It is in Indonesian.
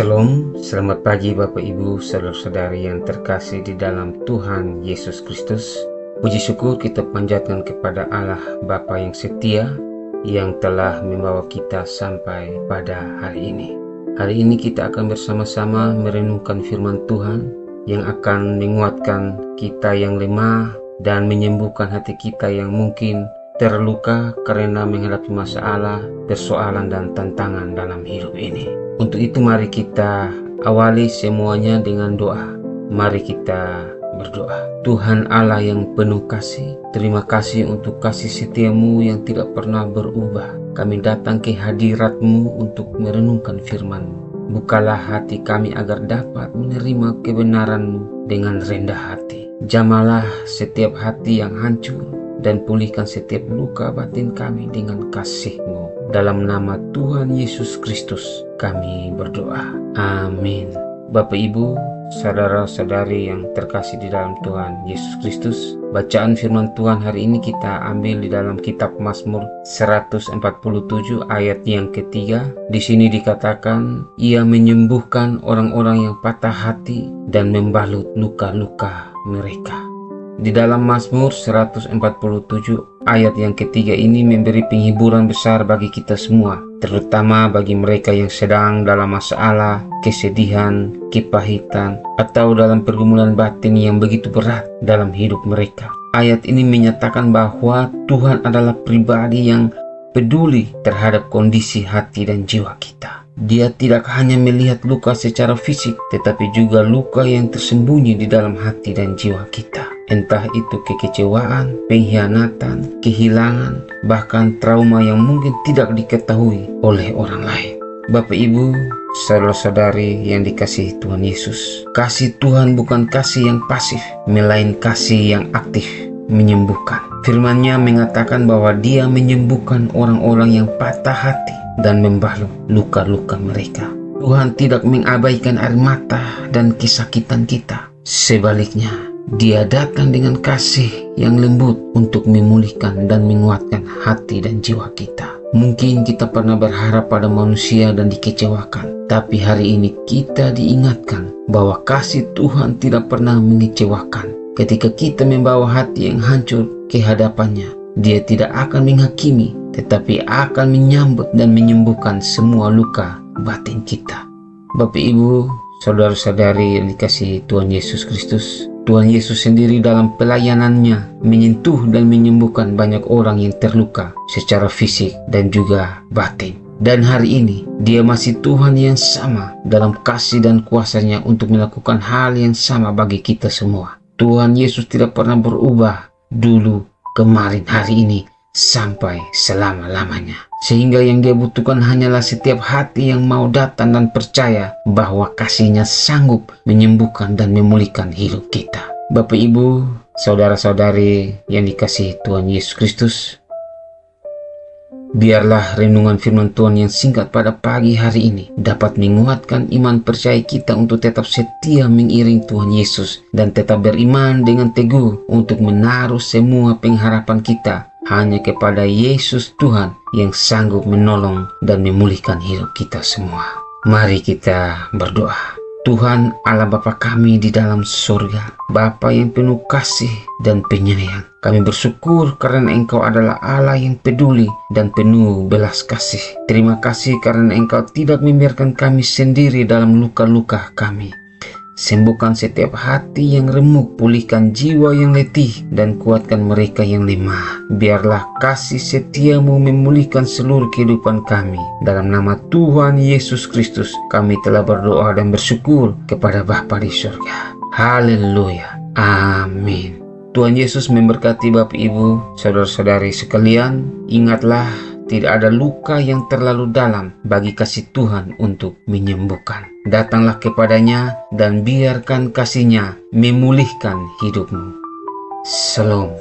Shalom, selamat pagi Bapak Ibu, saudara-saudari yang terkasih di dalam Tuhan Yesus Kristus. Puji syukur kita panjatkan kepada Allah Bapa yang setia yang telah membawa kita sampai pada hari ini. Hari ini kita akan bersama-sama merenungkan firman Tuhan yang akan menguatkan kita yang lemah dan menyembuhkan hati kita yang mungkin terluka karena menghadapi masalah, persoalan dan tantangan dalam hidup ini. Untuk itu mari kita awali semuanya dengan doa. Mari kita berdoa. Tuhan Allah yang penuh kasih, terima kasih untuk kasih setiamu yang tidak pernah berubah. Kami datang ke hadirat-Mu untuk merenungkan firman-Mu. Bukalah hati kami agar dapat menerima kebenaran-Mu dengan rendah hati. Jamalah setiap hati yang hancur dan pulihkan setiap luka batin kami dengan kasih-Mu. Dalam nama Tuhan Yesus Kristus kami berdoa. Amin. Bapak Ibu, saudara-saudari yang terkasih di dalam Tuhan Yesus Kristus, bacaan firman Tuhan hari ini kita ambil di dalam kitab Mazmur 147 ayat yang ketiga. Di sini dikatakan, Ia menyembuhkan orang-orang yang patah hati dan membalut luka-luka mereka. Di dalam Mazmur 147 ayat yang ketiga ini memberi penghiburan besar bagi kita semua, terutama bagi mereka yang sedang dalam masalah, kesedihan, kepahitan, atau dalam pergumulan batin yang begitu berat dalam hidup mereka. Ayat ini menyatakan bahwa Tuhan adalah pribadi yang peduli terhadap kondisi hati dan jiwa kita. Dia tidak hanya melihat luka secara fisik, tetapi juga luka yang tersembunyi di dalam hati dan jiwa kita. Entah itu kekecewaan, pengkhianatan, kehilangan, bahkan trauma yang mungkin tidak diketahui oleh orang lain. Bapak Ibu, saudara-saudari yang dikasihi Tuhan Yesus, kasih Tuhan bukan kasih yang pasif, melainkan kasih yang aktif, menyembuhkan. Firman-Nya mengatakan bahwa Dia menyembuhkan orang-orang yang patah hati dan membalut luka-luka mereka. Tuhan tidak mengabaikan air mata dan kesakitan kita. Sebaliknya, Dia datang dengan kasih yang lembut untuk memulihkan dan menguatkan hati dan jiwa kita. Mungkin kita pernah berharap pada manusia dan dikecewakan, tapi hari ini kita diingatkan bahwa kasih Tuhan tidak pernah mengecewakan. Ketika kita membawa hati yang hancur ke hadapan-Nya, Dia tidak akan menghakimi, tetapi akan menyambut dan menyembuhkan semua luka batin kita. Bapak Ibu, saudara-saudari yang dikasihi Tuhan Yesus Kristus, Tuhan Yesus sendiri dalam pelayanan-Nya menyentuh dan menyembuhkan banyak orang yang terluka secara fisik dan juga batin. Dan hari ini Dia masih Tuhan yang sama dalam kasih dan kuasa-Nya untuk melakukan hal yang sama bagi kita semua. Tuhan Yesus tidak pernah berubah dulu, kemarin, hari ini, sampai selama-lamanya. Sehingga yang Dia butuhkan hanyalah setiap hati yang mau datang dan percaya bahwa kasih-Nya sanggup menyembuhkan dan memulihkan hidup kita. Bapak Ibu, saudara-saudari yang dikasihi Tuhan Yesus Kristus, biarlah renungan firman Tuhan yang singkat pada pagi hari ini dapat menguatkan iman percaya kita untuk tetap setia mengiring Tuhan Yesus dan tetap beriman dengan teguh untuk menaruh semua pengharapan kita hanya kepada Yesus Tuhan yang sanggup menolong dan memulihkan hidup kita semua. Mari kita berdoa. Tuhan Allah Bapa kami di dalam surga, Bapa yang penuh kasih dan penyayang, kami bersyukur karena Engkau adalah Allah yang peduli dan penuh belas kasih. Terima kasih karena Engkau tidak membiarkan kami sendiri dalam luka-luka kami. Sembuhkan setiap hati yang remuk, pulihkan jiwa yang letih, dan kuatkan mereka yang lemah. Biarlah kasih setia-Mu memulihkan seluruh kehidupan kami. Dalam nama Tuhan Yesus Kristus, kami telah berdoa dan bersyukur kepada Bapa di surga. Haleluya. Amin. Tuhan Yesus memberkati Bapak Ibu, saudara-saudari sekalian. Ingatlah, tidak ada luka yang terlalu dalam bagi kasih Tuhan untuk menyembuhkan. Datanglah kepada-Nya dan biarkan kasih-Nya memulihkan hidupmu. Shalom.